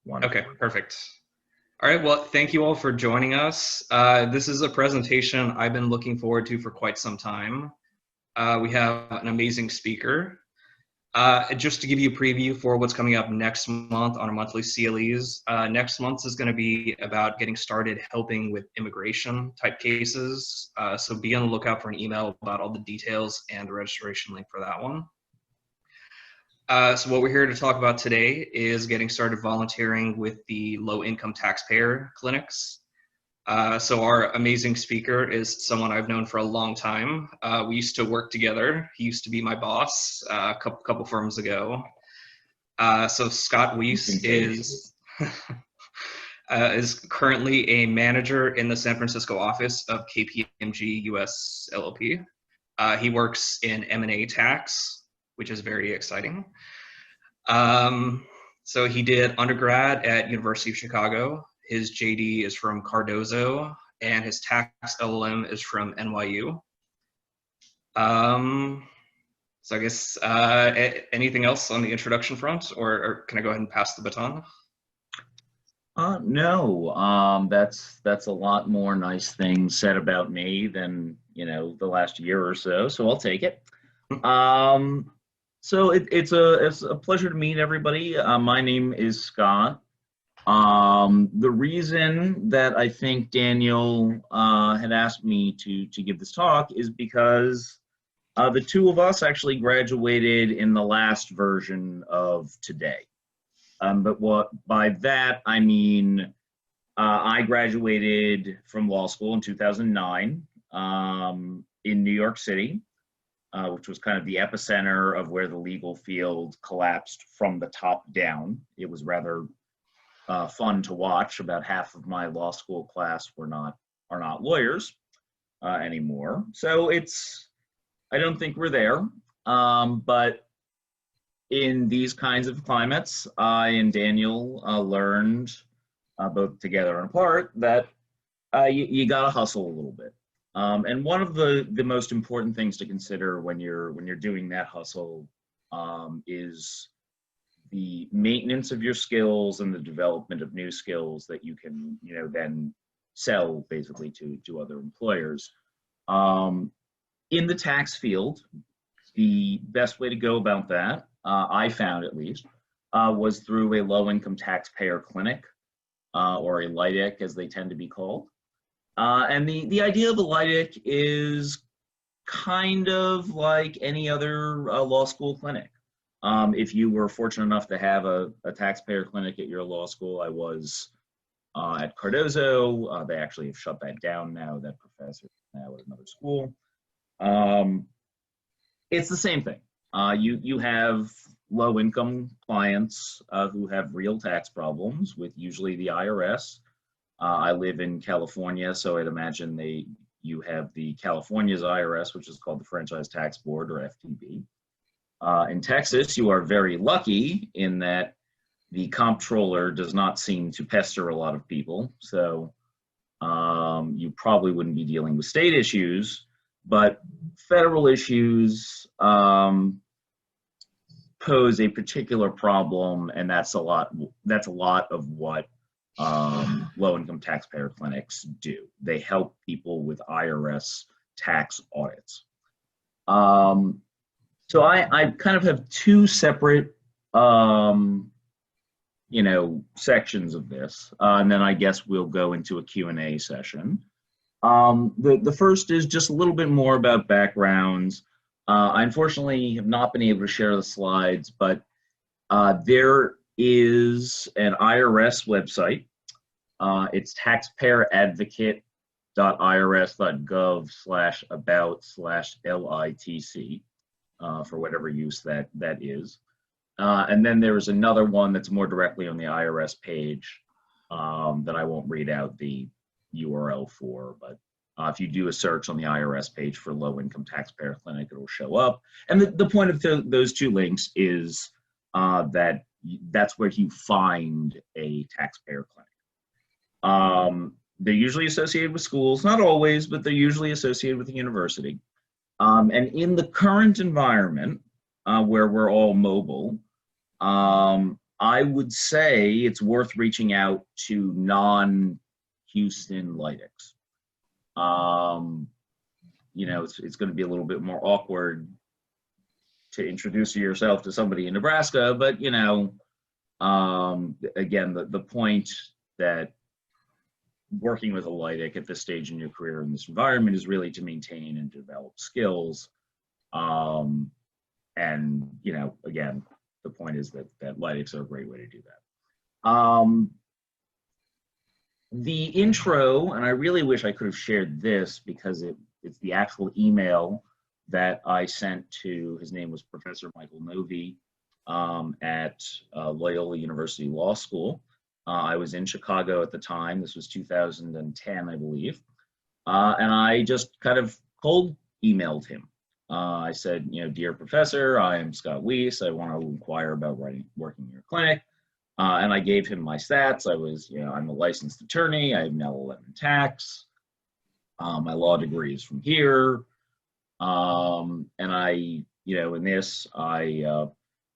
Wonderful. Okay, perfect. All right, well, thank you all for joining us. This is a presentation I've been looking forward to for quite some time. We have an amazing speaker. Just to give you a preview for what's coming up next month on our monthly CLEs, next month is going to be about getting started helping with immigration type cases. So be on the lookout for an email about all the details and the registration link for that one. So what we're here to talk about today is getting started volunteering with the low-income taxpayer clinics. So our amazing speaker is someone I've known for a long time. We used to work together. He used to be my boss a couple firms ago. So Scott Weese is currently a manager in the San Francisco office of KPMG US LLP. He works in M&A tax, which is very exciting. So he did undergrad at University of Chicago. His JD is from Cardozo, and his tax LLM is from NYU. So I guess anything else on the introduction front, or can I go ahead and pass the baton? No, that's a lot more nice things said about me than the last year or so. So I'll take it. So it's a pleasure to meet everybody. My name is Scott. The reason that I think Daniel had asked me to give this talk is because the two of us actually graduated in the last version of today. But by that I mean I graduated from law school in 2009 in New York City. Which was kind of the epicenter of where the legal field collapsed from the top down. It was rather fun to watch. About half of my law school class are not lawyers anymore. So I don't think we're there. But in these kinds of climates, I and Daniel learned, both together and apart, that you gotta hustle a little bit. And one of the most important things to consider when you're doing that hustle is the maintenance of your skills and the development of new skills that you can then sell basically to other employers. In the tax field, the best way to go about that, I found at least, was through a low-income taxpayer clinic, or a LITIC as they tend to be called. And the idea of a LITIC is kind of like any other law school clinic. If you were fortunate enough to have a taxpayer clinic at your law school, I was at Cardozo. They actually have shut that down now. That professor is now at another school. It's the same thing. You have low-income clients who have real tax problems with usually the IRS. I live in California, so I'd imagine you have the California's IRS, which is called the Franchise Tax Board, or FTB. In Texas, you are very lucky in that the comptroller does not seem to pester a lot of people, so you probably wouldn't be dealing with state issues, but federal issues pose a particular problem, and that's a lot of what low-income taxpayer clinics do. They help people with IRS tax audits. So I kind of have two separate, sections of this, and then I guess we'll go into a Q&A session. The first is just a little bit more about backgrounds. I unfortunately have not been able to share the slides, but there is an IRS website. It's taxpayer.irs.gov/about/LITC for whatever use that is. And then there is another one that's more directly on the IRS page that I won't read out the URL for, but if you do a search on the IRS page for low-income taxpayer clinic, it will show up. And the point of those two links is that's where you find a taxpayer clinic. They're usually associated with schools, not always, but they're usually associated with a university. And in the current environment where we're all mobile, I would say it's worth reaching out to non-Houston lytics. You know, it's going to be a little bit more awkward to introduce yourself to somebody in Nebraska, but you know, again, the point that working with a lytic at this stage in your career in this environment is really to maintain and develop skills. And you know, again, the point is that lytics are a great way to do that. The intro, and I really wish I could have shared this because it's the actual email that I sent to, his name was Professor Michael Novi at Loyola University Law School. I was in Chicago at the time. This was 2010, I believe. And I just kind of cold emailed him. I said, you know, dear professor, I am Scott Weese. I want to inquire about working in your clinic. And I gave him my stats. I was, you know, I'm a licensed attorney. I have an LLM in tax. My law degree is from here. And I, you know, in this, I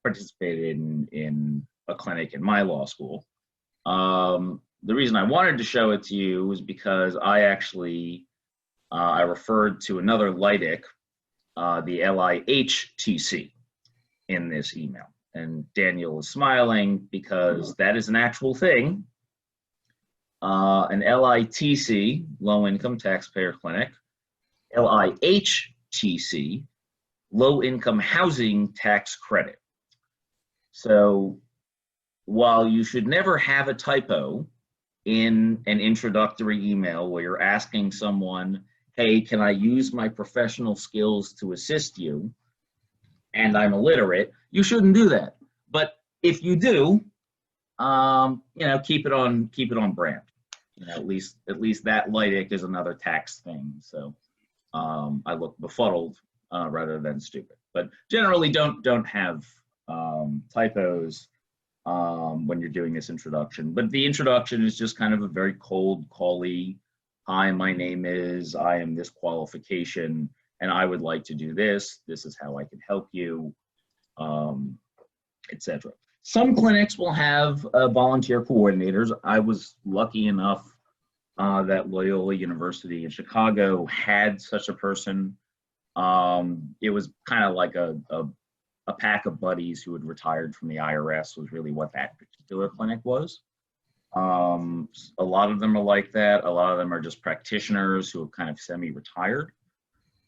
participated in a clinic in my law school. The reason I wanted to show it to you was because I actually, I referred to another lytic, the LIHTC, in this email. And Daniel is smiling because that is an actual thing. An LITC, low income taxpayer clinic, LIHTC, low income housing tax credit. So while you should never have a typo in an introductory email where you're asking someone, hey, can I use my professional skills to assist you? And I'm illiterate, you shouldn't do that. But if you do, you know, keep it on brand. You know, at least that lytic is another tax thing. So I look befuddled rather than stupid. But generally, don't have typos when you're doing this introduction. But the introduction is just kind of a very cold, call-y. Hi, my name is, I am this qualification, and I would like to do this. This is how I can help you, etc. Some clinics will have volunteer coordinators. I was lucky enough that Loyola University in Chicago had such a person. It was kind of like a pack of buddies who had retired from the IRS was really what that particular clinic was. A lot of them are like that. A lot of them are just practitioners who are kind of semi-retired.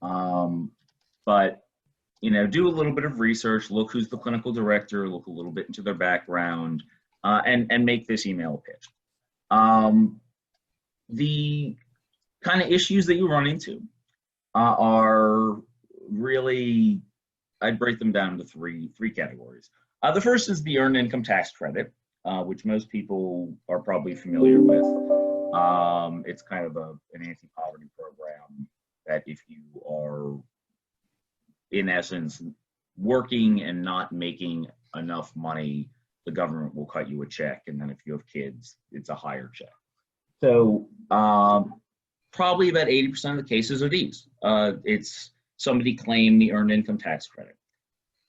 But, you know, do a little bit of research, look who's the clinical director, look a little bit into their background, and make this email pitch. The kind of issues that you run into are really, I'd break them down into three categories. The first is the earned income tax credit, which most people are probably familiar with. It's kind of an anti-poverty program that if you are, in essence, working and not making enough money, the government will cut you a check, and then if you have kids, it's a higher check. So probably about 80% of the cases are these. It's somebody claimed the earned income tax credit.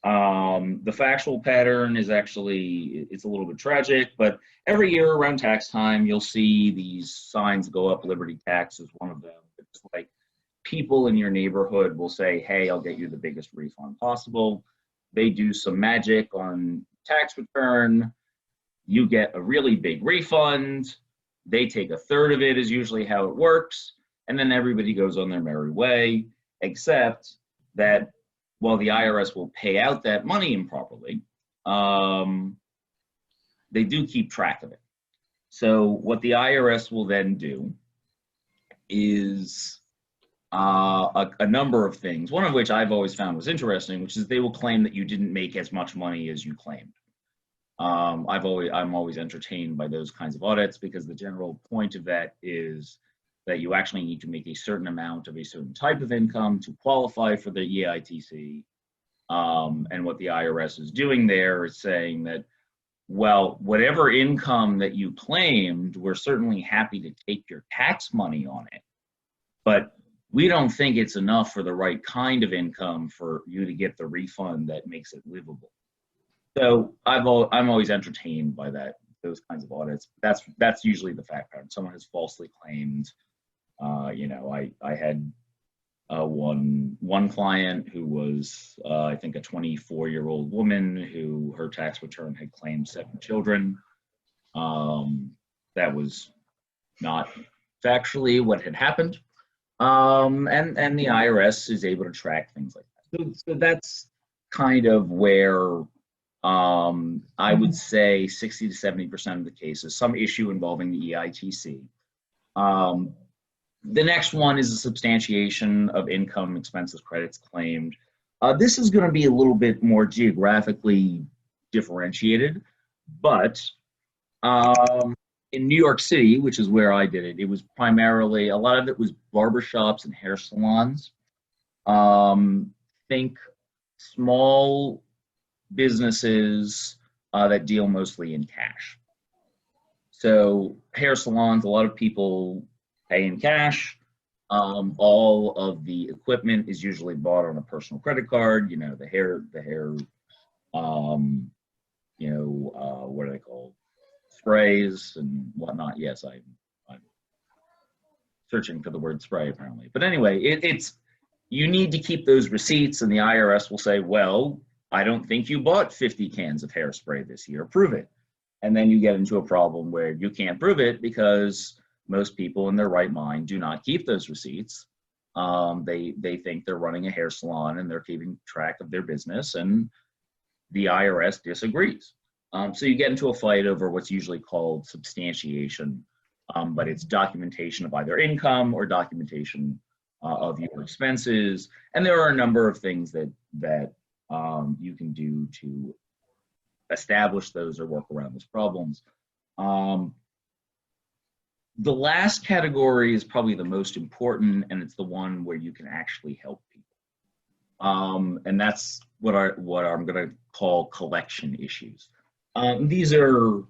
The factual pattern is actually, it's a little bit tragic, but every year around tax time, you'll see these signs go up. Liberty tax is one of them. It's like people in your neighborhood will say, hey, I'll get you the biggest refund possible. They do some magic on tax return. You get a really big refund. They take a third of it is usually how it works. And then everybody goes on their merry way, except that while the IRS will pay out that money improperly, they do keep track of it. So what the IRS will then do is a number of things, one of which I've always found was interesting, which is they will claim that you didn't make as much money as you claimed. I'm always entertained by those kinds of audits because the general point of that is that you actually need to make a certain amount of a certain type of income to qualify for the EITC. And what the IRS is doing there is saying that, well, whatever income that you claimed, we're certainly happy to take your tax money on it, but we don't think it's enough for the right kind of income for you to get the refund that makes it livable. So I'm always entertained by those kinds of audits. That's usually the fact pattern. Someone has falsely claimed. I had one client who was I think a 24-year-old woman who her tax return had claimed 7 children. That was not factually what had happened. And the IRS is able to track things like that. So that's kind of where I would say 60 to 70% of the cases, some issue involving the EITC. The next one is a substantiation of income, expenses, credits claimed. This is going to be a little bit more geographically differentiated, but in New York City, which is where I did it, it was primarily, a lot of it was barbershops and hair salons. Think small businesses that deal mostly in cash. So hair salons, a lot of people pay in cash. All of the equipment is usually bought on a personal credit card. The hair, what are they called? Sprays and whatnot. Yes, I'm searching for the word spray apparently. But anyway, you need to keep those receipts, and the IRS will say, well, I don't think you bought 50 cans of hairspray this year. Prove it. And then you get into a problem where you can't prove it because most people in their right mind do not keep those receipts. They think they're running a hair salon and they're keeping track of their business, and the IRS disagrees. So you get into a fight over what's usually called substantiation, but it's documentation of either income or documentation of your expenses. And there are a number of things that you can do to establish those or work around those problems. The last category is probably the most important, and it's the one where you can actually help people. And that's what I'm going to call collection issues. These are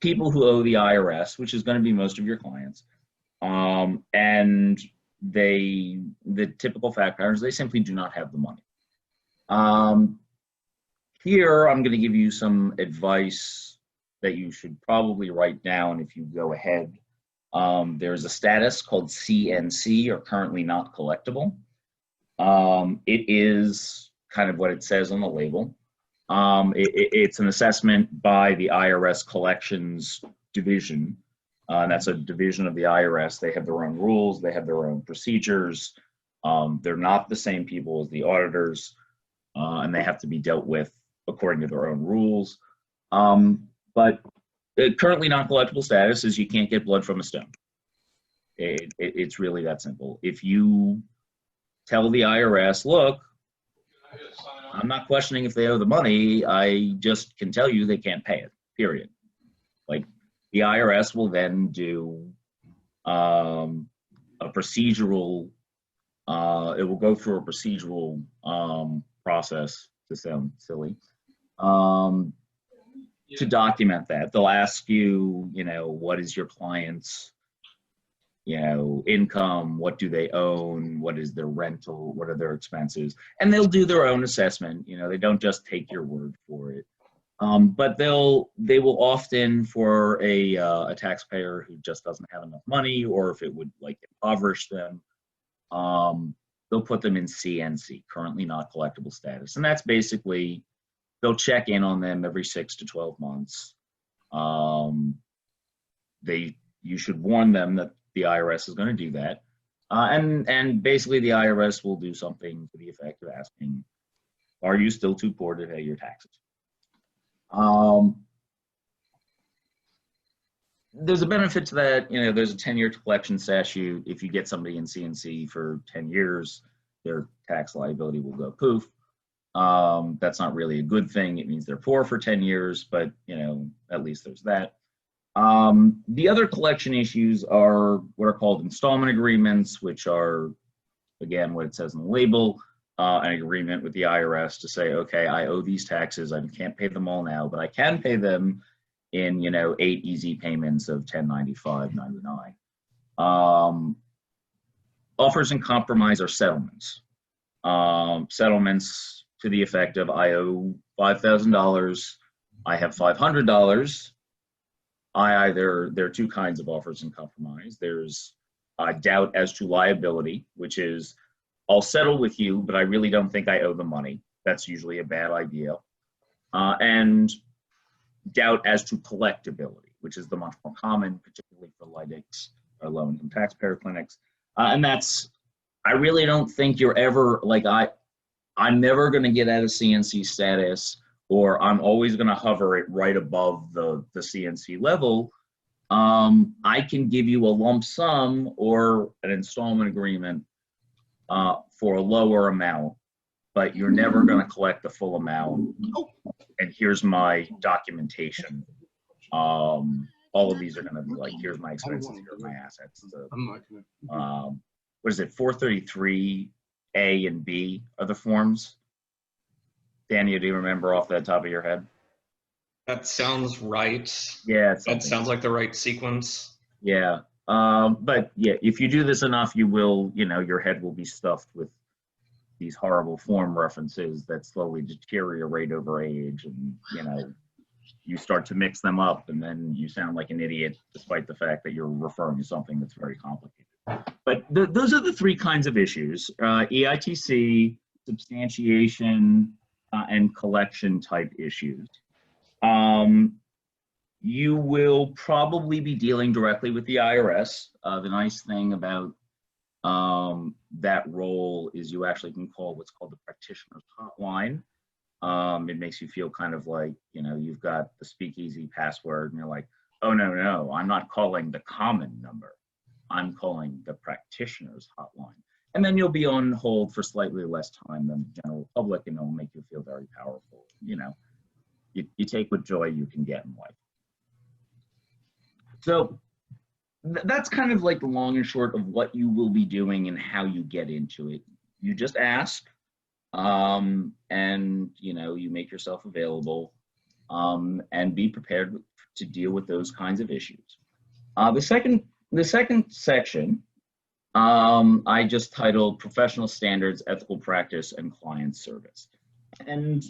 people who owe the IRS, which is going to be most of your clients, and the typical fact patterns, they simply do not have the money. Here, I'm going to give you some advice that you should probably write down if you go ahead. There's a status called CNC, or currently not collectible. It is kind of what it says on the label. It's an assessment by the IRS Collections Division. That's a division of the IRS. They have their own rules. They have their own procedures. They're not the same people as the auditors, and they have to be dealt with according to their own rules. But currently non-collectible status is you can't get blood from a stone. It's really that simple. If you tell the IRS, look, I'm not questioning if they owe the money, I just can tell you they can't pay it, period. Like, the IRS will then do a procedural, it will go through a procedural process, to sound silly, to document that. They'll ask you, what is your client's, income, what do they own, what is their rental, what are their expenses, and they'll do their own assessment. They don't just take your word for it. But they will often, for a taxpayer who just doesn't have enough money, or if it would impoverish them, they'll put them in CNC, currently not collectible status. And that's basically, they'll check in on them every 6 to 12 months. You should warn them that the IRS is going to do that. And basically the IRS will do something to the effect of asking, are you still too poor to pay your taxes? There's a benefit to that. There's a 10-year collection statute. If you get somebody in CNC for 10 years, their tax liability will go poof. That's not really a good thing. It means they're poor for 10 years, but at least there's that. The other collection issues are what are called installment agreements, which are, again, what it says in the label, an agreement with the IRS to say, okay, I owe these taxes. I can't pay them all now, but I can pay them in, 8 easy payments of $10.95, $99. Offers in compromise are settlements. Settlements to the effect of, I owe $5,000, I have $500. There are two kinds of offers in compromise. There's doubt as to liability, which is, I'll settle with you, but I really don't think I owe the money. That's usually a bad idea. And doubt as to collectability, which is the much more common, particularly for LIDICs or low-income taxpayer clinics. And that's, I really don't think you're ever, like, I'm never going to get out of CNC status, or I'm always going to hover it right above the CNC level. I can give you a lump sum or an installment agreement for a lower amount, but you're never going to collect the full amount. And here's my documentation. All of these are going to be like, here's my expenses, here are my assets. What is it, 433A and B are the forms? Daniel, do you remember off the top of your head? That sounds right. Yeah. That sounds like the right sequence. Yeah. But yeah, if you do this enough, you will, your head will be stuffed with these horrible form references that slowly deteriorate over age, and, you start to mix them up, and then you sound like an idiot despite the fact that you're referring to something that's very complicated. But those are the three kinds of issues: EITC, substantiation, and collection type issues. You will probably be dealing directly with the IRS. The nice thing about that role is you actually can call what's called the practitioner's hotline. It makes you feel kind of like, you've got the speakeasy password and you're like, oh, no, I'm not calling the common number. I'm calling the practitioner's hotline. And then you'll be on hold for slightly less time than the general public, and it'll make you feel very powerful. You take what joy you can get in life. So that's kind of like the long and short of what you will be doing and how you get into it. You just ask, and you make yourself available, and be prepared to deal with those kinds of issues. The second section, I just titled Professional Standards, Ethical Practice, and Client Service. And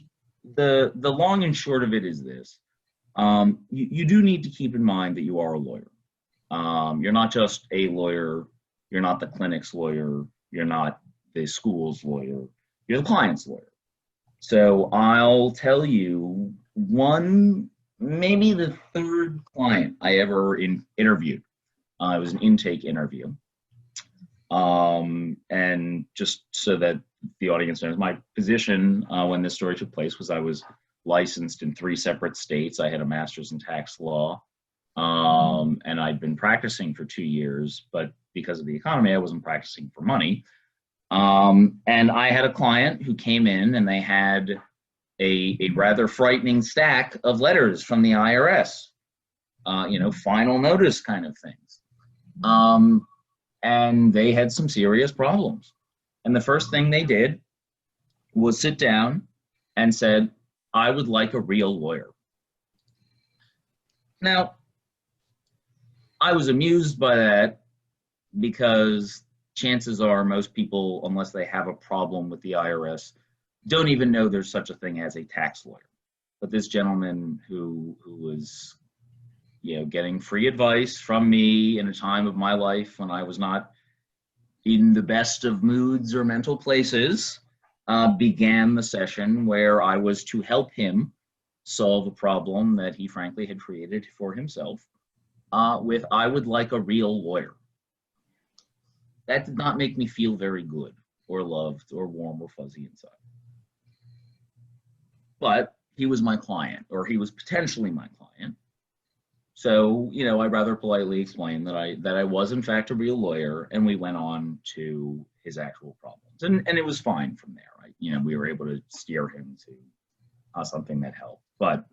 the long and short of it is this. You do need to keep in mind that you are a lawyer. You're not just a lawyer. You're not the clinic's lawyer. You're not the school's lawyer. You're the client's lawyer. So I'll tell you maybe the third client I ever interviewed. It was an intake interview. And just so that the audience knows, my position when this story took place was I was licensed in 3 separate states. I had a master's in tax law, and I'd been practicing for 2 years, but because of the economy, I wasn't practicing for money. And I had a client who came in, and they had a rather frightening stack of letters from the IRS, final notice kind of things. And they had some serious problems. And the first thing they did was sit down and said, I would like a real lawyer. Now, I was amused by that because chances are most people, unless they have a problem with the IRS, don't even know there's such a thing as a tax lawyer. But this gentleman who was getting free advice from me in a time of my life when I was not in the best of moods or mental places, began the session where I was to help him solve a problem that he frankly had created for himself with, I would like a real lawyer. That did not make me feel very good or loved or warm or fuzzy inside. But he was my client, or he was potentially my client. So, I rather politely explained that I was in fact a real lawyer, and we went on to his actual problems. And it was fine from there, right? We were able to steer him to something that helped. But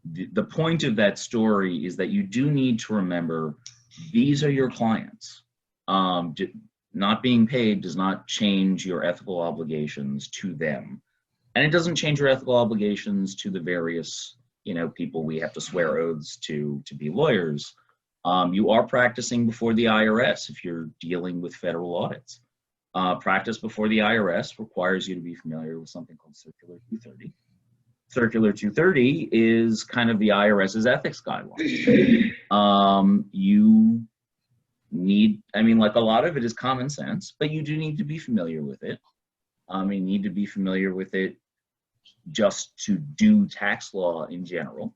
the point of that story is that you do need to remember these are your clients. Not being paid does not change your ethical obligations to them. And it doesn't change your ethical obligations to the various people we have to swear oaths to be lawyers. You are practicing before the IRS if you're dealing with federal audits. practice before the IRS requires you to be familiar with something called Circular 230. Circular 230 is kind of the IRS's ethics guideline. You need, I mean, like a lot of it is common sense, but you do need to be familiar with it. You need to be familiar with it just to do tax law in general.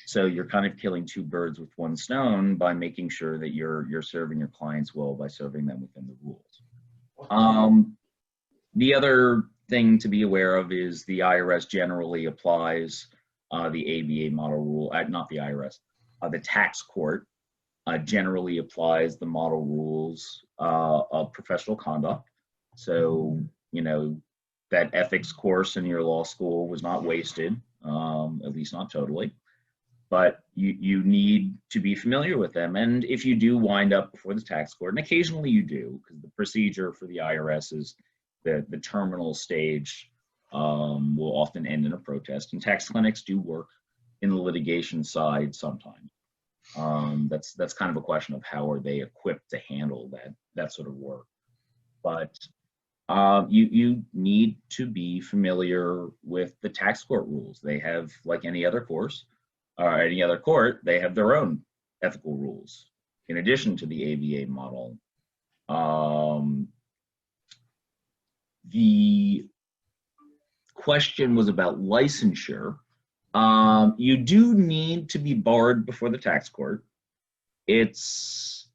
So you're kind of killing two birds with one stone by making sure that you're serving your clients well by serving them within the rules. The other thing to be aware of is the IRS generally applies the ABA model rule, not the IRS, the tax court generally applies the model rules of professional conduct. So, you know, that ethics course in your law school was not wasted, at least not totally. But you need to be familiar with them. And if you do wind up before the tax court, and occasionally you do, because the procedure for the IRS is the terminal stage will often end in a protest. And tax clinics do work in the litigation side sometimes. That's kind of a question of how are they equipped to handle that sort of work. But you need to be familiar with the tax court rules. They have, like any other course, or any other court, they have their own ethical rules in addition to the ABA model. The question was about licensure. You do need to be barred before the tax court. It's,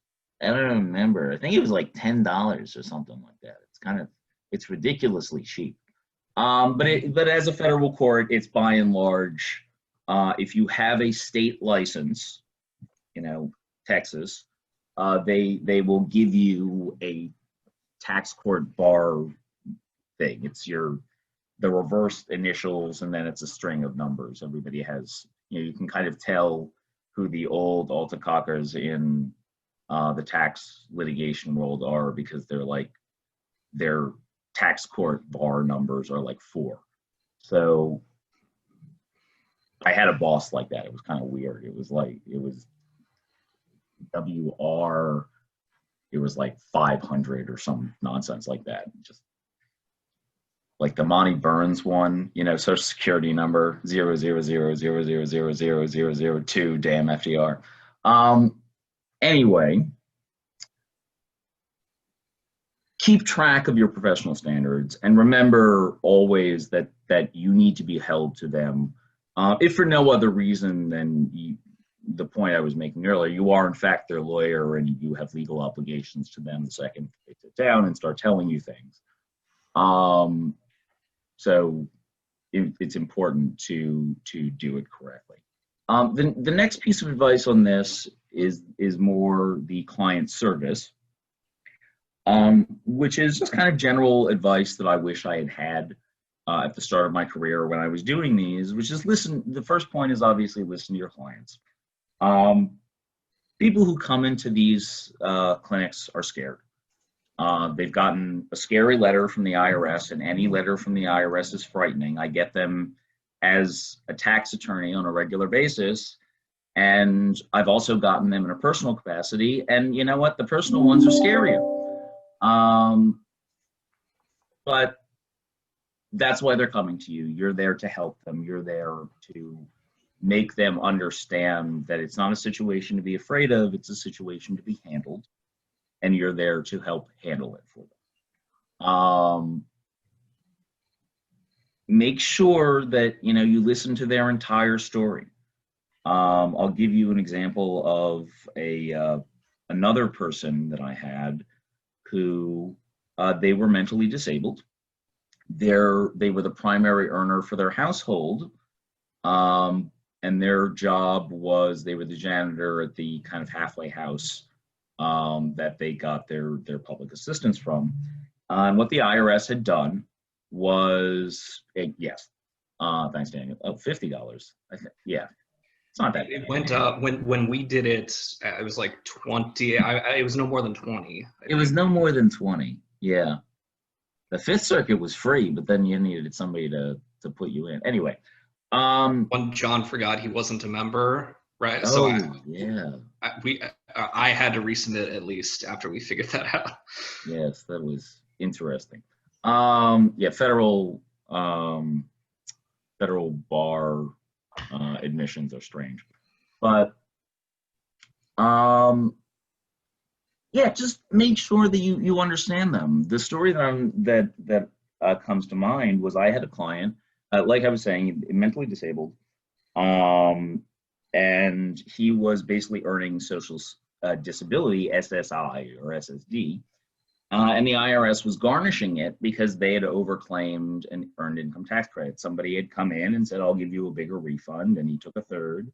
I don't remember, I think it was like $10 or something like that. It's ridiculously cheap. But as a federal court, it's by and large, if you have a state license, you know, Texas, they will give you a tax court bar thing. It's the reversed initials, and then it's a string of numbers. Everybody has, you know, you can kind of tell who the old altacockers in the tax litigation world are, because they're like, their tax court bar numbers are like 4. So I had a boss like that. It was kind of weird. It was WR, it was like 500 or some nonsense like that. Just like the Monty Burns one, you know, social security number 00000000002, damn FDR. Anyway, keep track of your professional standards and remember always that you need to be held to them. If for no other reason than the point I was making earlier, you are in fact their lawyer and you have legal obligations to them the second they sit down and start telling you things. So it's important to do it correctly. The next piece of advice on this is more the client service, which is just kind of general advice that I wish I had at the start of my career when I was doing these, which is listen. The first point is obviously listen to your clients. People who come into these clinics are scared. They've gotten a scary letter from the IRS, and any letter from the IRS is frightening. I get them as a tax attorney on a regular basis, and I've also gotten them in a personal capacity, and you know what? The personal ones are scarier. But that's why they're coming to you. You're there to help them. You're there to make them understand that it's not a situation to be afraid of, it's a situation to be handled. And you're there to help handle it for them. Make sure that you listen to their entire story. I'll give you an example of another person that I had who they were mentally disabled. They were the primary earner for their household, and their job was they were the janitor at the kind of halfway house that they got their public assistance from. And what the IRS had done was, yes, thanks, Daniel. Oh, $50. I think, yeah, it's not that. It went up when we did it. It was like 20. It was no more than 20. It was no more than 20. Yeah, the Fifth Circuit was free, but then you needed somebody to put you in. Anyway, when John forgot he wasn't a member, right? Oh, yeah. I had to resubmit at least after we figured that out. Yes, that was interesting. Yeah, federal bar admissions are strange, but yeah, just make sure that you understand them. The story that comes to mind was I had a client, like I was saying, mentally disabled, um, and he was basically earning social disability, SSI or SSD, and the IRS was garnishing it because they had overclaimed an earned income tax credit. Somebody had come in and said, "I'll give you a bigger refund," and he took a third.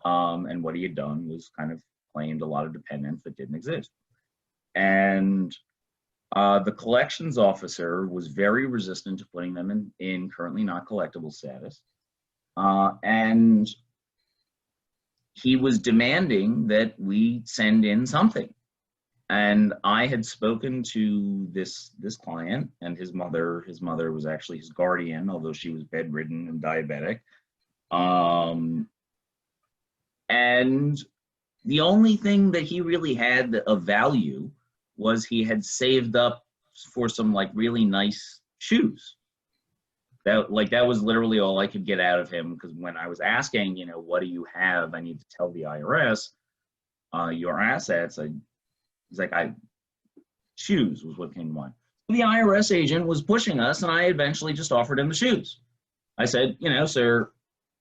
And what he had done was kind of claimed a lot of dependents that didn't exist. And the collections officer was very resistant to putting them in currently not collectible status. And he was demanding that we send in something. And I had spoken to this client and his mother. His mother was actually his guardian, although she was bedridden and diabetic. And the only thing that he really had of value was he had saved up for some like really nice shoes. That was literally all I could get out of him, because when I was asking, what do you have? I need to tell the IRS your assets. He's like, shoes was what came to mind. The IRS agent was pushing us, and I eventually just offered him the shoes. I said, sir,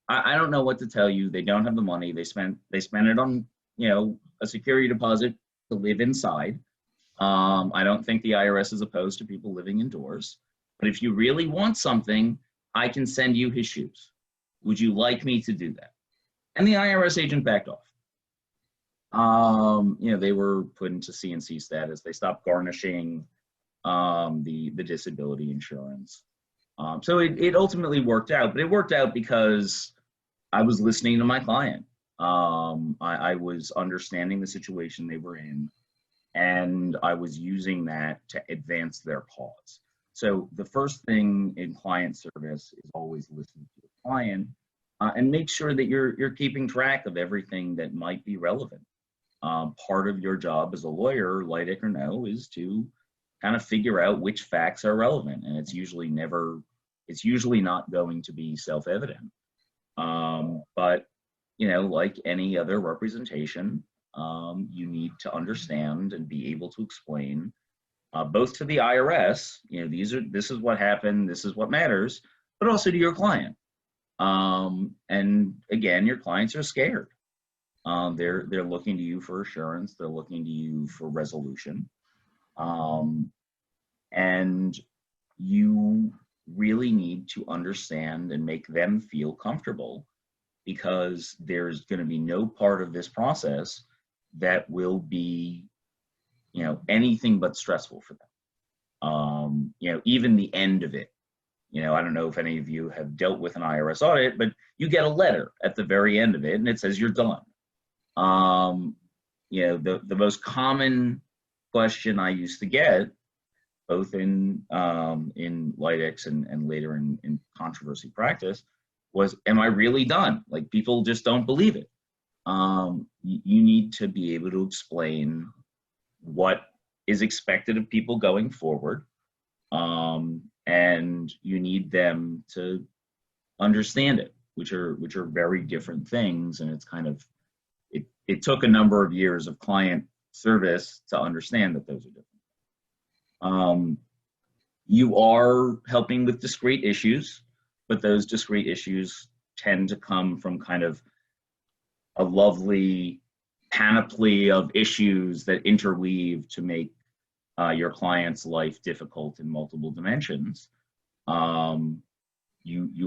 I don't know what to tell you. They don't have the money. They spent it on, a security deposit to live inside. I don't think the IRS is opposed to people living indoors. But if you really want something, I can send you his shoes. Would you like me to do that? And the IRS agent backed off. They were put into CNC status. They stopped garnishing the disability insurance. So it ultimately worked out, but it worked out because I was listening to my client. I was understanding the situation they were in, and I was using that to advance their cause. So the first thing in client service is always listen to the client and make sure that you're keeping track of everything that might be relevant. Part of your job as a lawyer, like or no, is to kind of figure out which facts are relevant, and it's usually not going to be self-evident. But like any other representation, you need to understand and be able to explain both to the IRS, this is what happened, this is what matters, but also to your client. And again, your clients are scared. They're looking to you for assurance. They're looking to you for resolution. And you really need to understand and make them feel comfortable, because there's going to be no part of this process that will be, anything but stressful for them. Even the end of it. I don't know if any of you have dealt with an IRS audit, but you get a letter at the very end of it, and it says you're done. The most common question I used to get, both in LIDEX and later in controversy practice, was, am I really done? Like, people just don't believe it. You need to be able to explain what is expected of people going forward, and you need them to understand it, which are very different things. And it's kind of, it took a number of years of client service to understand that those are different. You are helping with discrete issues, but those discrete issues tend to come from kind of a lovely panoply of issues that interweave to make your client's life difficult in multiple dimensions. You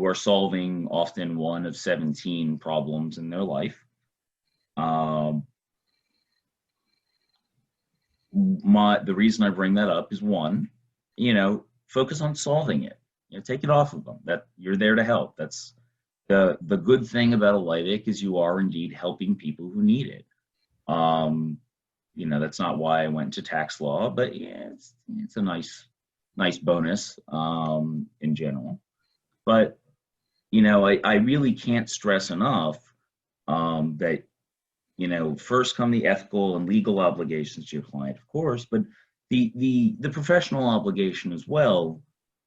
are solving often one of 17 problems in their life. The reason I bring that up is, one, focus on solving it. Take it off of them. That you're there to help. That's the good thing about a LIDIC, is you are indeed helping people who need it. That's not why I went to tax law, but yeah, it's a nice bonus in general. But I really can't stress enough that first come the ethical and legal obligations to your client, of course, but The professional obligation as well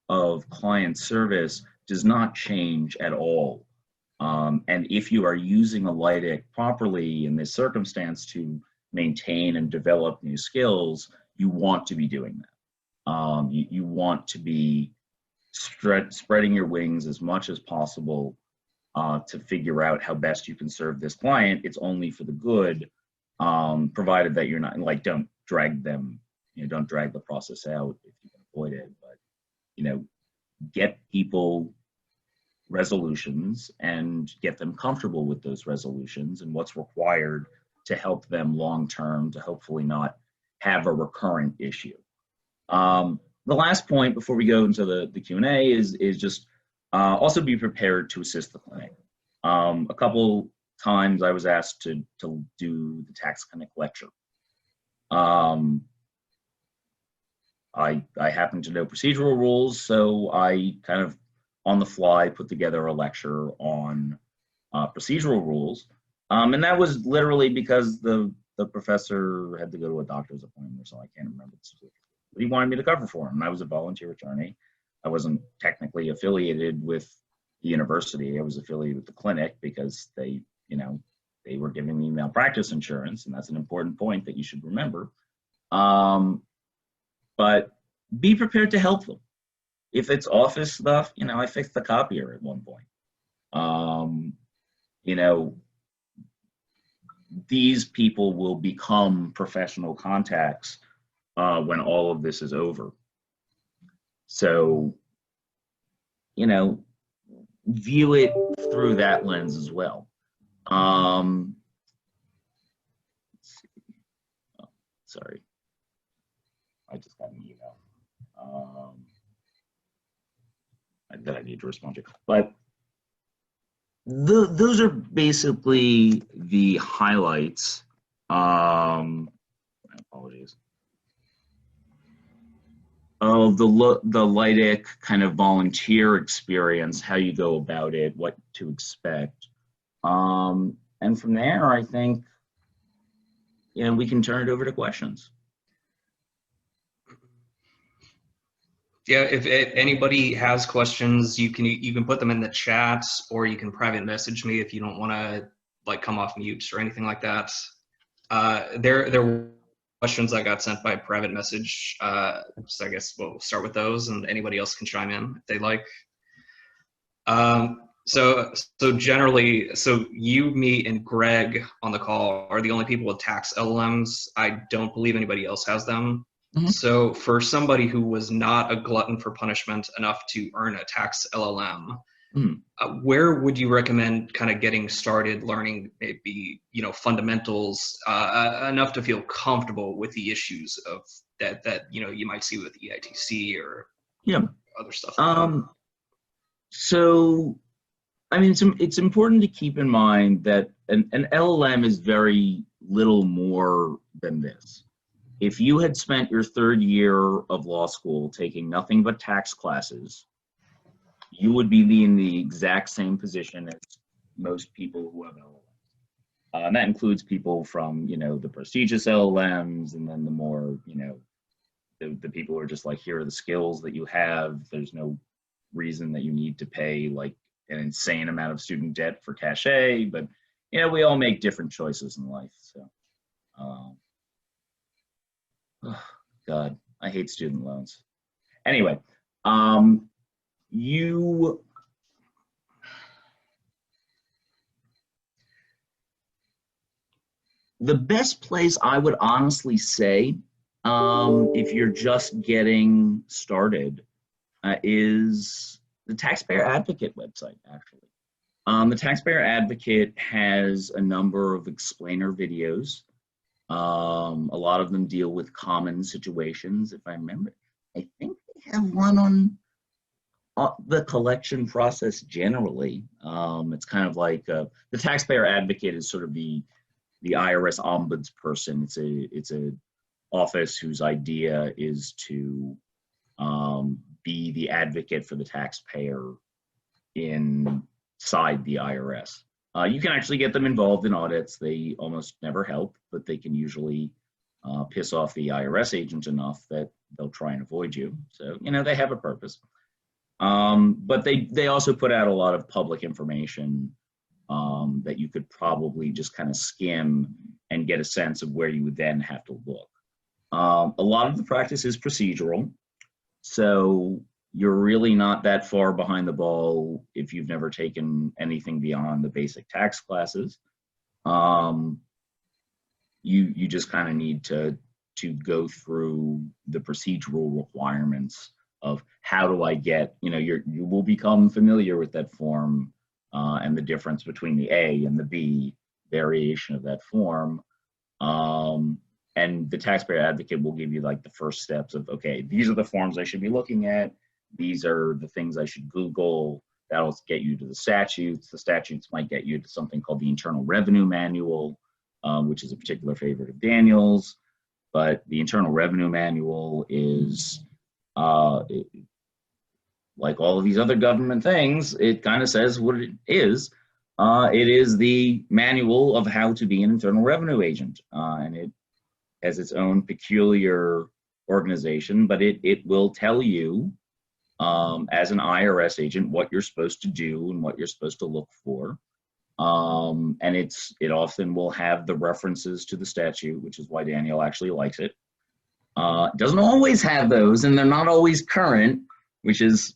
of client service does not change at all. And if you are using a LIDIC properly in this circumstance to maintain and develop new skills, you want to be doing that. You want to be spreading your wings as much as possible to figure out how best you can serve this client. It's only for the good, provided that you're not, like, don't drag them, don't drag the process out if you can avoid it. But, get people resolutions and get them comfortable with those resolutions and what's required to help them long term to hopefully not have a recurrent issue. The last point before we go into the Q&A is just also be prepared to assist the clinic. A couple times I was asked to do the tax clinic lecture. I happen to know procedural rules, so I kind of on the fly put together a lecture on procedural rules. And that was literally because the professor had to go to a doctor's appointment, so I can't remember specifically. But he wanted me to cover for him. I was a volunteer attorney. I wasn't technically affiliated with the university. I was affiliated with the clinic because they were giving me malpractice insurance, and that's an important point that you should remember. But be prepared to help them. If it's office stuff, I fixed the copier at one point. These people will become professional contacts when all of this is over. So, view it through that lens as well. Let's see. Oh, sorry. I just got an email that I need to respond to. But those are basically the highlights. Apologies. Of the LIDIC kind of volunteer experience, how you go about it, what to expect. And from there, I think, we can turn it over to questions. Yeah, if anybody has questions, you can put them in the chat, or you can private message me if you don't want to come off mute or anything like that. There were questions I got sent by private message, so I guess we'll start with those, and anybody else can chime in if they like. So generally, you, me, and Greg on the call are the only people with tax LLMs. I don't believe anybody else has them. Mm-hmm. So for somebody who was not a glutton for punishment enough to earn a tax LLM, where would you recommend kind of getting started learning maybe, fundamentals enough to feel comfortable with the issues of that you might see with EITC or other stuff? So, I mean, it's important to keep in mind that an LLM is very little more than this. If you had spent your third year of law school taking nothing but tax classes, you would be in the exact same position as most people who have LLMs. And that includes people from, the prestigious LLMs, and then the more, the people who are just like, here are the skills that you have. There's no reason that you need to pay like an insane amount of student debt for cachet, but, we all make different choices in life. So, oh, God, I hate student loans. Anyway, the best place I would honestly say, if you're just getting started, is the Taxpayer Advocate website, actually. The Taxpayer Advocate has a number of explainer videos. A lot of them deal with common situations, if I remember. I think they have one on the collection process generally. It's kind of like the Taxpayer Advocate is sort of the IRS ombudsperson. It's a office whose idea is to be the advocate for the taxpayer inside the IRS. You can actually get them involved in audits. They almost never help, but they can usually piss off the IRS agent enough that they'll try and avoid you. So, they have a purpose. But they also put out a lot of public information that you could probably just kind of skim and get a sense of where you would then have to look. A lot of the practice is procedural, so you're really not that far behind the ball if you've never taken anything beyond the basic tax classes. You just kind of need to go through the procedural requirements of how do I get, you will become familiar with that form and the difference between the A and the B variation of that form. And the taxpayer advocate will give you like the first steps of, okay, these are the forms I should be looking at. These are the things I should Google. That'll get you to the statutes. The statutes might get you to something called the Internal Revenue Manual, which is a particular favorite of Daniel's. But the Internal Revenue Manual is, like all of these other government things, it kind of says what it is. It is the manual of how to be an internal revenue agent, and it has its own peculiar organization, but it will tell you as an IRS agent what you're supposed to do and what you're supposed to look for. And it often will have the references to the statute, which is why Daniel actually likes it. It doesn't always have those, and they're not always current, which is,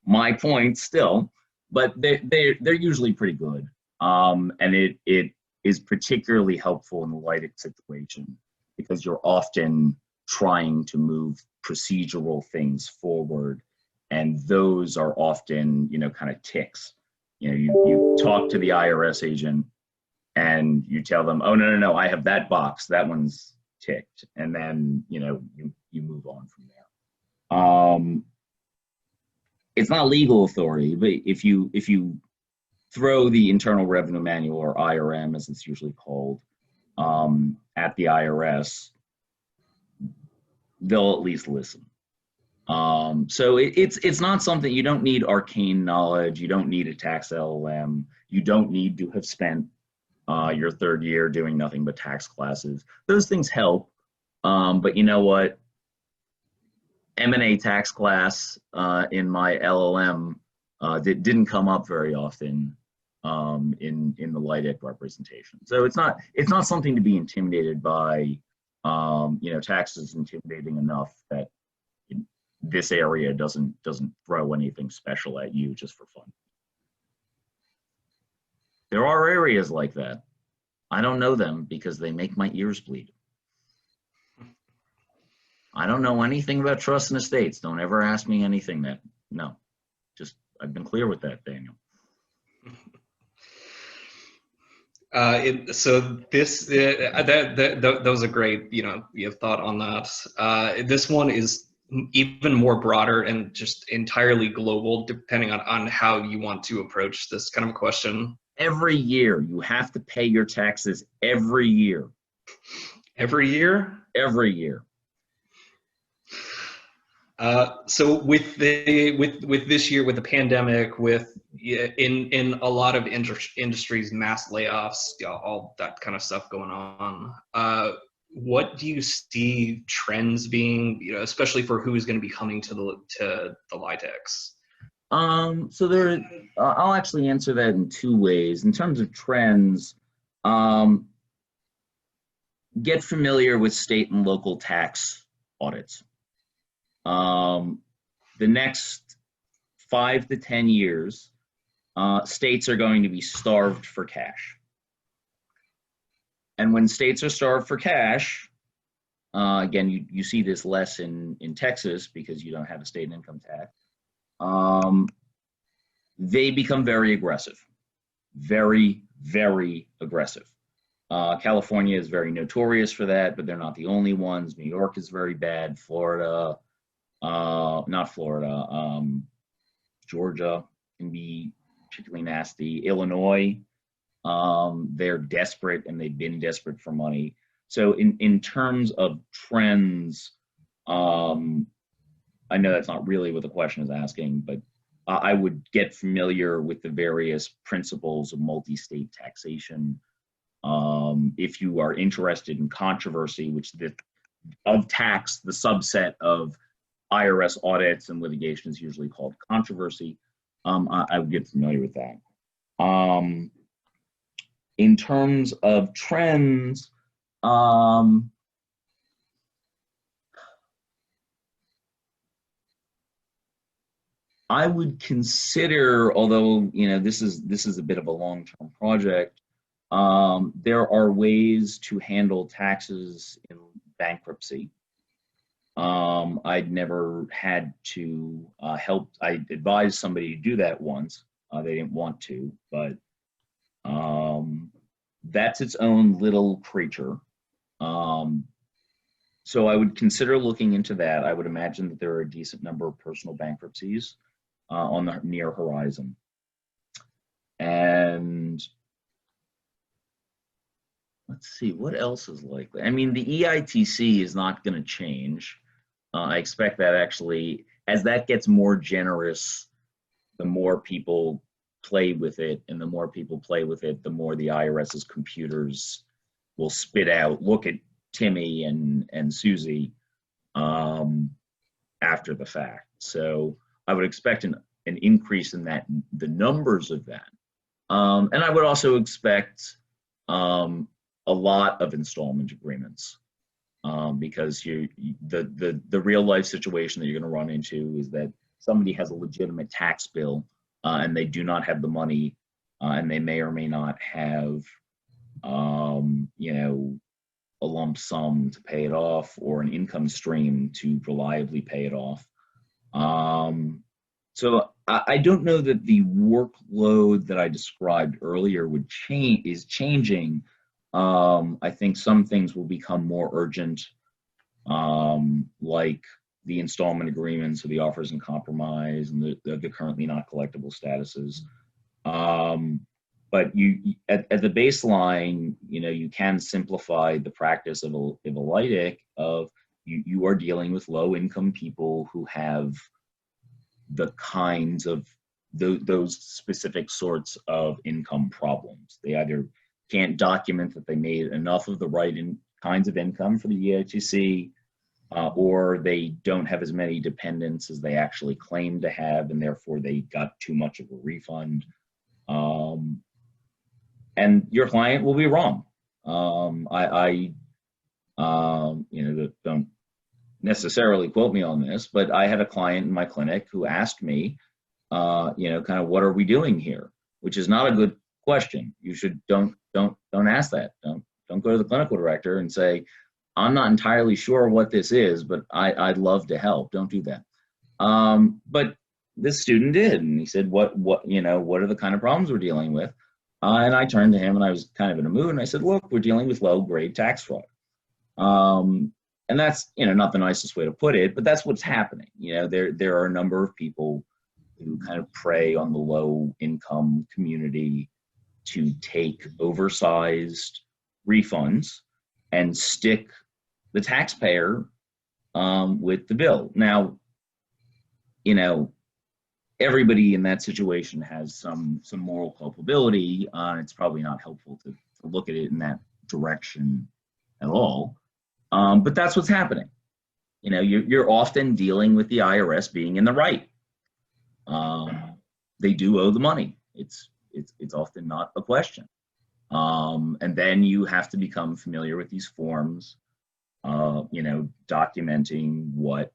my point still, but they're usually pretty good. And it is particularly helpful in the LIDIC situation because you're often trying to move procedural things forward, and those are often, kind of ticks. You talk to the IRS agent and you tell them, oh, no, I have that box, that one's ticked. And then, you move on from there. It's not legal authority, but if you throw the Internal Revenue Manual, or IRM as it's usually called, at the IRS, they'll at least listen. So it's not something, you don't need arcane knowledge, you don't need a tax LLM, you don't need to have spent your third year doing nothing but tax classes. Those things help, but you know what? M&A tax class in my LLM didn't come up very often in the LIDIC representation. So it's not something to be intimidated by. Tax is intimidating enough that this area doesn't throw anything special at you just for fun. There are areas like that. I don't know them because they make my ears bleed. I don't know anything about trust and estates. Don't ever ask me anything no. Just, I've been clear with that, Daniel. That was a great, you have thought on that. This one is even more broader and just entirely global, depending on how you want to approach this kind of question. Every year, you have to pay your taxes every year. Every year? Every year. So with this year, with the pandemic, in a lot of industries, mass layoffs, all that kind of stuff going on, what do you see trends being, especially for who is going to be coming to the LIDICs? So I'll actually answer that in two ways. In terms of trends, get familiar with state and local tax audits. The next 5 to 10 years, states are going to be starved for cash. And when states are starved for cash, again, you see this less in Texas because you don't have a state income tax. They become very aggressive, very, very aggressive. California is very notorious for that, but they're not the only ones. New York is very bad. Florida, not Florida, Georgia can be particularly nasty. Illinois, they're desperate and they've been desperate for money. So in terms of trends, I know that's not really what the question is asking, but I would get familiar with the various principles of multi-state taxation. If you are interested in controversy, which of tax, the subset of IRS audits and litigation is usually called controversy, I would get familiar with that. In terms of trends, I would consider, although this is a bit of a long-term project, there are ways to handle taxes in bankruptcy. I'd never had to help. I advised somebody to do that once. They didn't want to, but that's its own little creature. So I would consider looking into that. I would imagine that there are a decent number of personal bankruptcies on the near horizon. And let's see, what else is likely? I mean, the EITC is not going to change. I expect that actually, as that gets more generous, the more people play with it, and the more people play with it, the more the IRS's computers will spit out, look at Timmy and Susie after the fact. So I would expect an increase in that, the numbers of that. And I would also expect a lot of installment agreements, because the real life situation that you're going to run into is that somebody has a legitimate tax bill and they do not have the money, and they may or may not have a lump sum to pay it off or an income stream to reliably pay it off. So I don't know that the workload that I described earlier is changing. I think some things will become more urgent, like the installment agreements or the offers in compromise and the currently not collectible statuses. But at the baseline, you can simplify the practice of a LIDIC of you are dealing with low income people who have the kinds of those specific sorts of income problems. They either can't document that they made enough of the right kinds of income for the EITC, or they don't have as many dependents as they actually claim to have, and therefore they got too much of a refund. And your client will be wrong. Don't necessarily quote me on this, but I had a client in my clinic who asked me, kind of, what are we doing here? Which is not a good question. You should don't ask that. Don't go to the clinical director and say, I'm not entirely sure what this is, but I'd love to help. Don't do that. But this student did, and he said, what are the kind of problems we're dealing with? And I turned to him, and I was kind of in a mood, and I said, look, we're dealing with low-grade tax fraud. And that's, not the nicest way to put it, but that's what's happening. There are a number of people who kind of prey on the low-income community to take oversized refunds and stick the taxpayer with the bill. Now, everybody in that situation has some moral culpability. It's probably not helpful to look at it in that direction at all. But that's what's happening. You're often dealing with the IRS being in the right. They do owe the money. It's often not a question. And then you have to become familiar with these forms, documenting what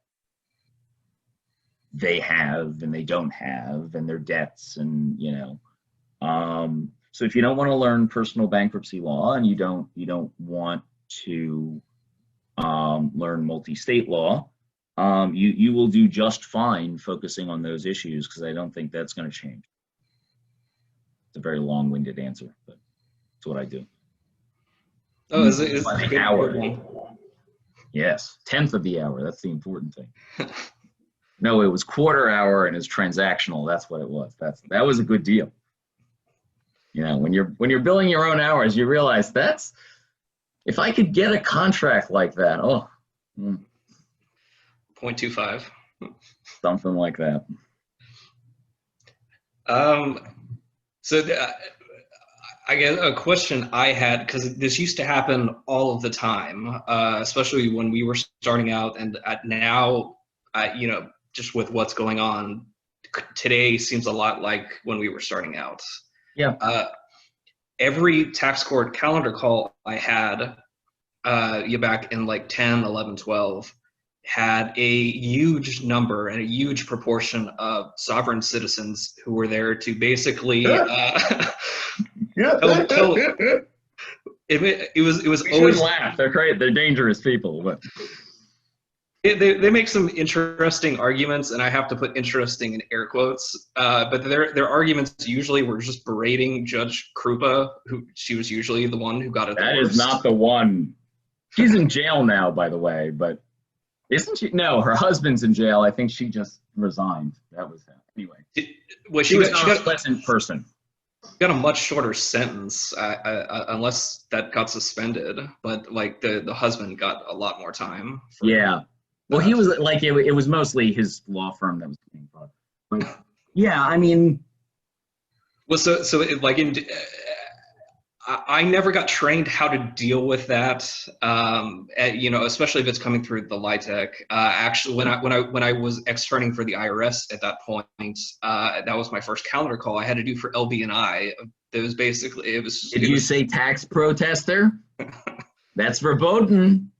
they have and they don't have, and their debts, and so if you don't want to learn personal bankruptcy law, and you don't want to learn multi-state law, you will do just fine focusing on those issues, because I don't think that's going to change. It's a very long-winded answer, but it's what I do. Oh, is it an hour? Yes, 10th of the hour. That's the important thing. No, it was quarter hour, and it's transactional. That's what it was. That was a good deal. When you're billing your own hours, you realize if I could get a contract like that, 0.25. Something like that. So I guess a question I had, because this used to happen all of the time, especially when we were starting out, and now, just with what's going on today, seems a lot like when we were starting out. Yeah. Every tax court calendar call I had, back in like 10, 11, 12, had a huge number and a huge proportion of sovereign citizens who were there to basically tell it was We always shouldn't laugh. They're great. They're dangerous people. But they make some interesting arguments, and I have to put interesting in air quotes. But their arguments usually were just berating Judge Krupa, who she was usually the one who got it the that worst. is not the one. She's in jail now, by the way. But isn't she? No, her husband's in jail. I think she just resigned. That was that. Anyway, Well, she was not a pleasant person. got a much shorter sentence, unless that got suspended. But like the husband got a lot more time. Yeah. Well, he was like it was mostly his law firm that was being brought. But yeah, I mean, well, so like I never got trained how to deal with that. Especially if it's coming through the LIHTC. Actually, when I was externing for the IRS at that point, that was my first calendar call I had to do for LB&I. It was basically did you say tax protester? That's verboten.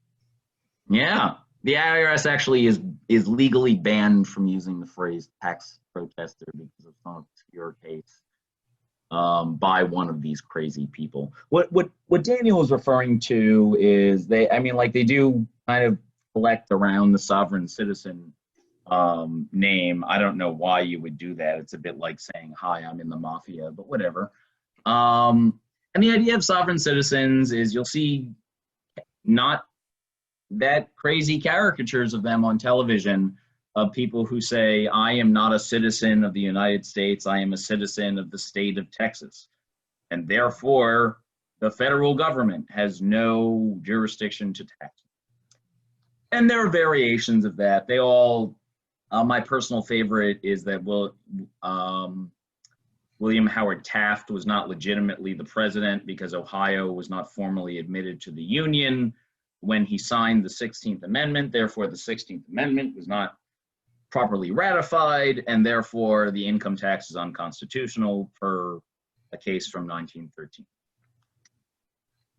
Yeah, the IRS actually is legally banned from using the phrase tax protester because of some obscure case by one of these crazy people. What Daniel is referring to is they do kind of collect around the sovereign citizen name. I don't know why you would do that. It's a bit like saying, hi, I'm in the mafia, but whatever. And the idea of sovereign citizens is you'll see not that crazy caricatures of them on television of people who say, I am not a citizen of the United States, I am a citizen of the state of Texas. And therefore, the federal government has no jurisdiction to tax. And there are variations of that. They all, my personal favorite is that William Howard Taft was not legitimately the president because Ohio was not formally admitted to the Union when he signed the 16th Amendment. Therefore, the 16th Amendment was not properly ratified, and therefore the income tax is unconstitutional per a case from 1913.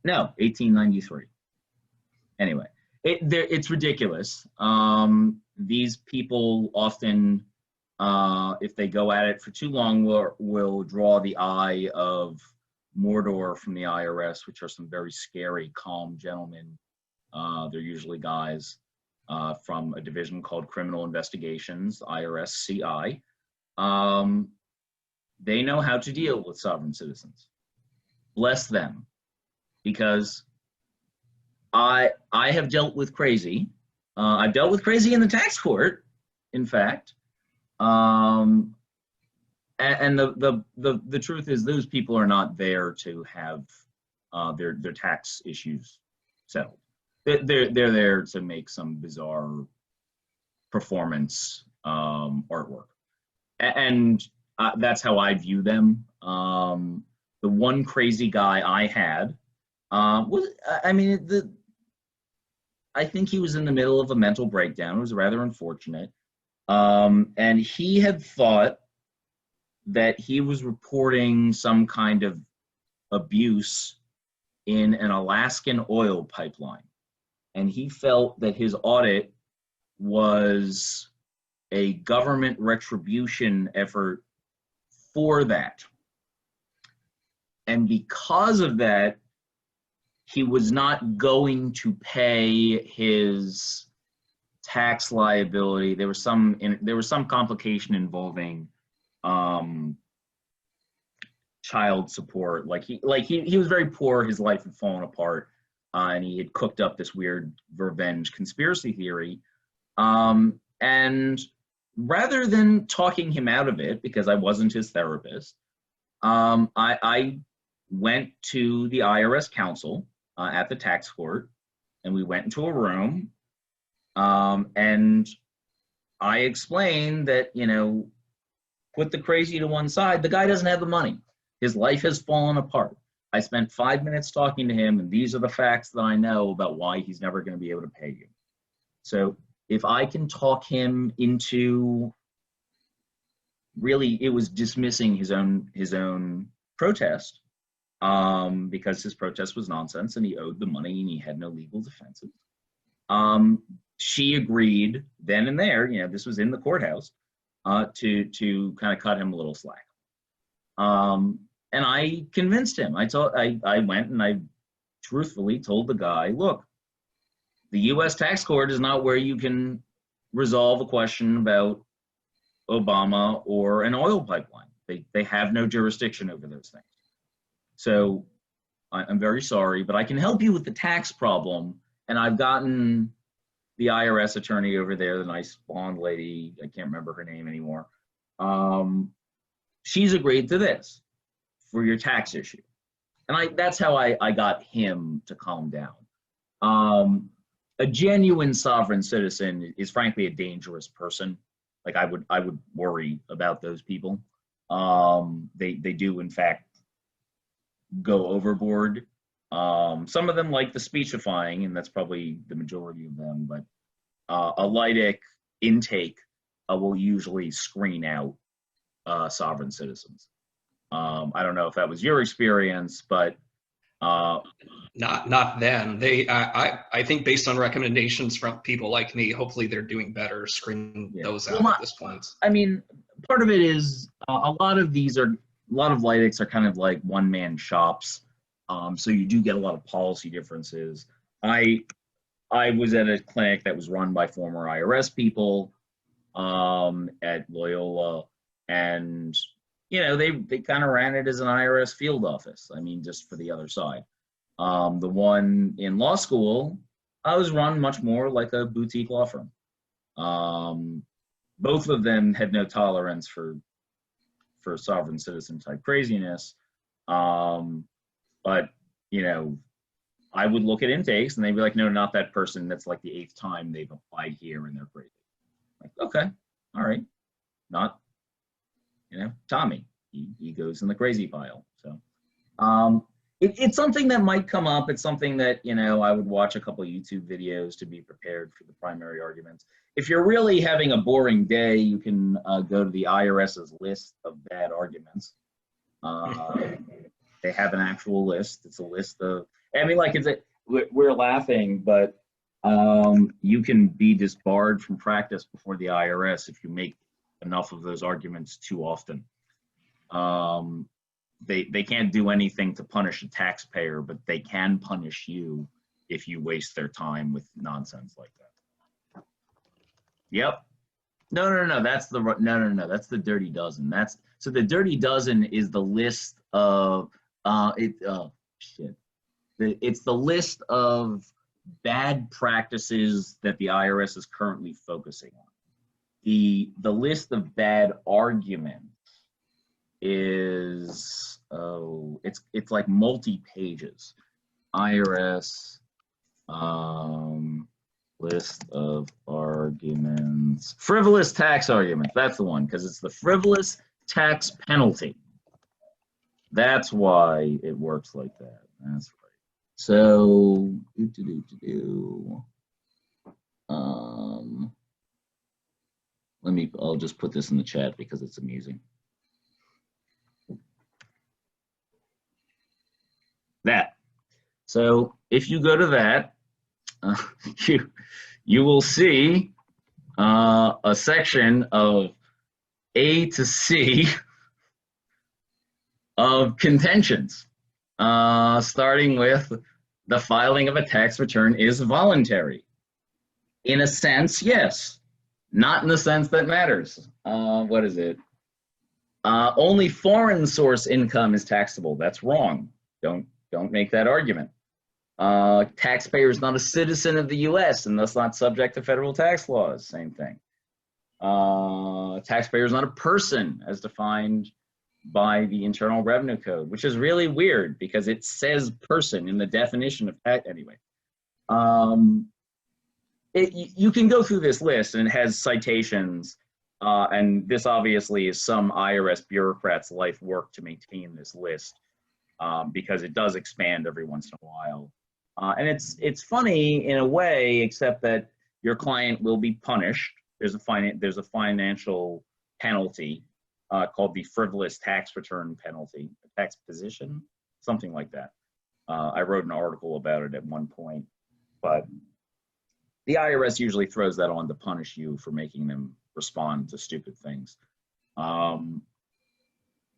No, 1893. Anyway, it's ridiculous. These people often, if they go at it for too long, will draw the eye of Mordor from the IRS, which are some very scary, calm gentlemen. They're usually guys from a division called Criminal Investigations, IRS CI. They know how to deal with sovereign citizens. Bless them, because I have dealt with crazy. I've dealt with crazy in the tax court, in fact. And the truth is, those people are not there to have their tax issues settled. They're there to make some bizarre performance artwork, and that's how I view them. The one crazy guy I had was, I think he was in the middle of a mental breakdown. It was rather unfortunate, and he had thought that he was reporting some kind of abuse in an Alaskan oil pipeline. And he felt that his audit was a government retribution effort for that. And because of that, he was not going to pay his tax liability. There was some complication involving child support. He was very poor. His life had fallen apart. And he had cooked up this weird revenge conspiracy theory. And rather than talking him out of it, because I wasn't his therapist, I went to the IRS counsel at the tax court, and we went into a room, and I explained that, put the crazy to one side. The guy doesn't have the money. His life has fallen apart. I spent 5 minutes talking to him, and these are the facts that I know about why he's never going to be able to pay you. So if I can talk him into, really, it was dismissing his own protest, because his protest was nonsense and he owed the money and he had no legal defenses. She agreed then and there, you know, this was in the courthouse, to kind of cut him a little slack. And I convinced him. I went and I truthfully told the guy, look, the U.S. tax court is not where you can resolve a question about Obama or an oil pipeline. They have no jurisdiction over those things. So I'm very sorry, but I can help you with the tax problem. And I've gotten the IRS attorney over there, the nice blonde lady, I can't remember her name anymore. She's agreed to this for your tax issue. And that's how I got him to calm down. A genuine sovereign citizen is frankly a dangerous person. Like I would worry about those people. They do in fact go overboard. Some of them like the speechifying, and that's probably the majority of them, but a lytic intake will usually screen out sovereign citizens. I don't know if that was your experience, but not then. I think based on recommendations from people like me, hopefully they're doing better screening those out at this point. I mean, part of it is a lot of lytics are kind of like one-man shops. So you do get a lot of policy differences. I was at a clinic that was run by former IRS people at Loyola, and you know they kind of ran it as an IRS field office. I mean, just for the other side. The one in law school, I was run much more like a boutique law firm. Both of them had no tolerance for sovereign citizen type craziness. But, you know, I would look at intakes and they'd be like, no, not that person. That's like the 8th time they've applied here and they're crazy. Like, okay, all right. Not, you know, Tommy. He goes in the crazy pile. So it's something that might come up. It's something that, you know, I would watch a couple of YouTube videos to be prepared for the primary arguments. If you're really having a boring day, you can go to the IRS's list of bad arguments. They have an actual list. It's a list of, I mean, like we're laughing, but you can be disbarred from practice before the IRS if you make enough of those arguments too often. They can't do anything to punish a taxpayer, but they can punish you if you waste their time with nonsense like that. Yep. No. That's the Dirty Dozen. So the Dirty Dozen is the list of it's the list of bad practices that the IRS is currently focusing on. The list of bad arguments is it's like multi-pages. IRS list of arguments. Frivolous tax arguments. That's the one, because it's the frivolous tax penalty. That's why it works like that. That's right. So, I'll just put this in the chat because it's amusing. That. So if you go to that, you will see a section of A to C of contentions, starting with the filing of a tax return is voluntary. In a sense, yes. Not in the sense that matters. What is it? Only foreign source income is taxable. That's wrong. Don't make that argument. Taxpayer is not a citizen of the U.S. and thus not subject to federal tax laws. Same thing. Taxpayer is not a person as defined by the Internal Revenue Code, which is really weird because it says person in the definition of tax. Anyway, you can go through this list and it has citations, and this obviously is some IRS bureaucrat's life work to maintain this list. because it does expand every once in a while. And it's funny in a way, except that your client will be punished. There's a financial penalty called the frivolous tax return penalty, tax position, something like that. I wrote an article about it at one point, but the IRS usually throws that on to punish you for making them respond to stupid things. And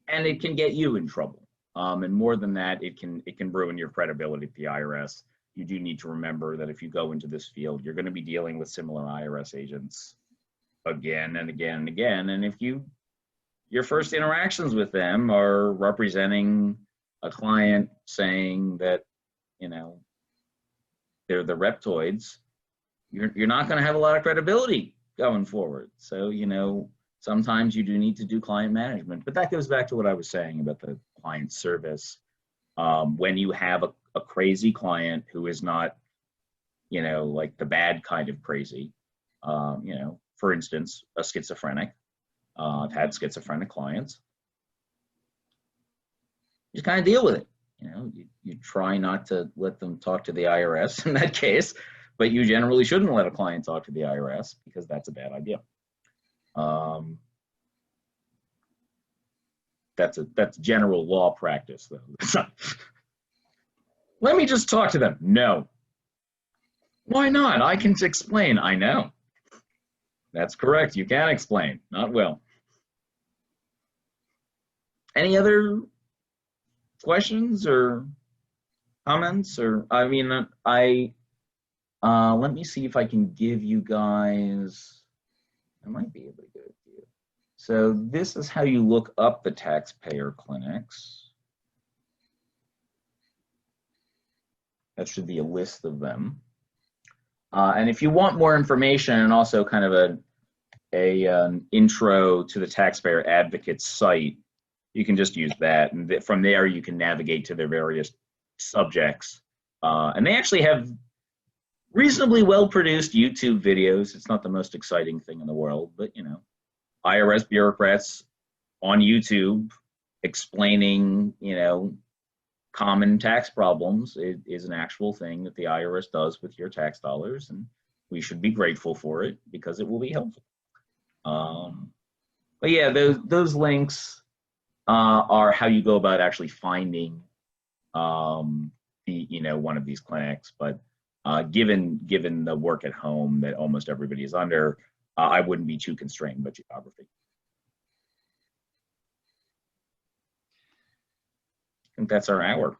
it can get you in trouble. And more than that, it can ruin your credibility at the IRS. You do need to remember that if you go into this field, you're going to be dealing with similar IRS agents again and again and again. And if your first interactions with them are representing a client saying that, you know, they're the reptoids, you're not going to have a lot of credibility going forward. So, you know, sometimes you do need to do client management, but that goes back to what I was saying about the client service. When you have a crazy client who is not, you know, like the bad kind of crazy, you know, for instance, a schizophrenic. I've had schizophrenic clients. You just kind of deal with it. You know, you try not to let them talk to the IRS in that case, but you generally shouldn't let a client talk to the IRS because that's a bad idea. That's general law practice, though. Let me just talk to them. No. Why not? I can explain. I know. That's correct. You can explain. Not well. Any other questions or comments? Or I mean, let me see if I can give you guys. I might be able to give it to you. So this is how you look up the taxpayer clinics. That should be a list of them. And if you want more information and also kind of an intro to the Taxpayer Advocate site, you can just use that. And from there, you can navigate to their various subjects. And they actually have reasonably well-produced YouTube videos. It's not the most exciting thing in the world, but, you know, IRS bureaucrats on YouTube explaining, you know, common tax problems is an actual thing that the IRS does with your tax dollars, and we should be grateful for it because it will be helpful. But yeah, those links are how you go about actually finding one of these clinics. But given the work at home that almost everybody is under, I wouldn't be too constrained by geography. I think that's our hour.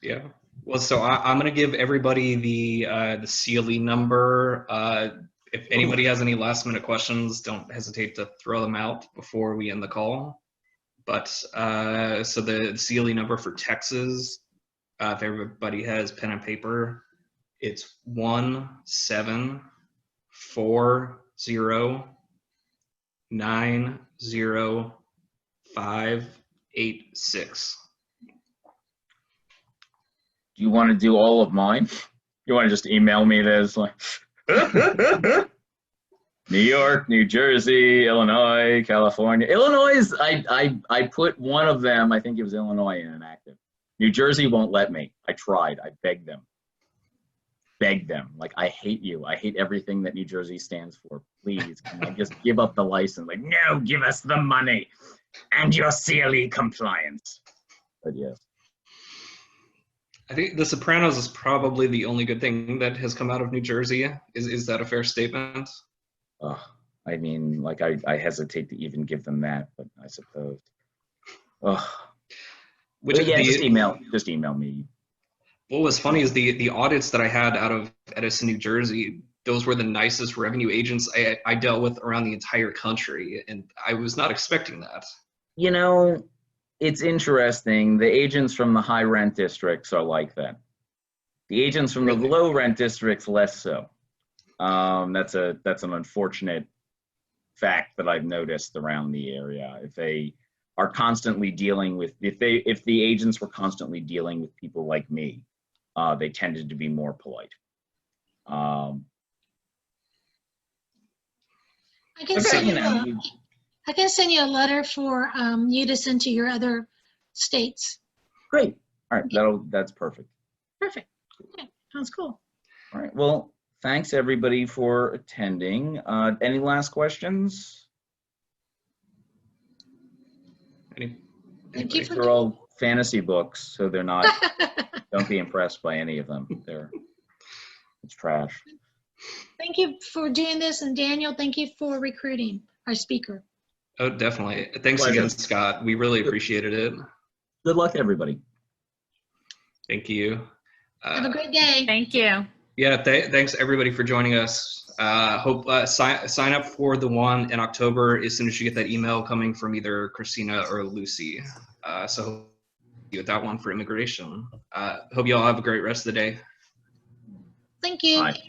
Yeah. Well, so I'm going to give everybody the CLE number. If anybody has any last minute questions, don't hesitate to throw them out before we end the call. But so the CLE number for Texas, if everybody has pen and paper, it's 174090586. Do you want to do all of mine? You want to just email me this? Like New York, New Jersey, Illinois, California. Illinois is, I put one of them, I think it was Illinois, in inactive. New Jersey won't let me. I tried. I begged them. Like, I hate you. I hate everything that New Jersey stands for. Please, can I just give up the license? Like, no, give us the money and your CLE compliance. But yes. I think The Sopranos is probably the only good thing that has come out of New Jersey. Is that a fair statement? I mean, like, I hesitate to even give them that, but I suppose. Yeah, just email me. What was funny is the audits that I had out of Edison, New Jersey, those were the nicest revenue agents I dealt with around the entire country, and I was not expecting that. You know, it's interesting. The agents from the high rent districts are like that. The agents from the low rent districts, less so. That's an unfortunate fact that I've noticed around the area. If they are constantly dealing with, if the agents were constantly dealing with people like me, they tended to be more polite. I can send you a letter for you to send to your other states. Great. All right, that's perfect. Perfect. Okay, sounds cool. All right, well, thanks everybody for attending. Any last questions? Thank you for They're all fantasy books, so they're not, don't be impressed by any of them. It's trash. Thank you for doing this, and Daniel, thank you for recruiting our speaker. Oh, definitely. Thanks Pleasure. again, Scott. We really appreciated it. Good luck, everybody. Thank you. Have a great day. Thank you. Yeah, thanks everybody for joining us. Hope sign up for the one in October as soon as you get that email coming from either Christina or Lucy. So hope you get that one for immigration. Hope you all have a great rest of the day. Thank you. Bye.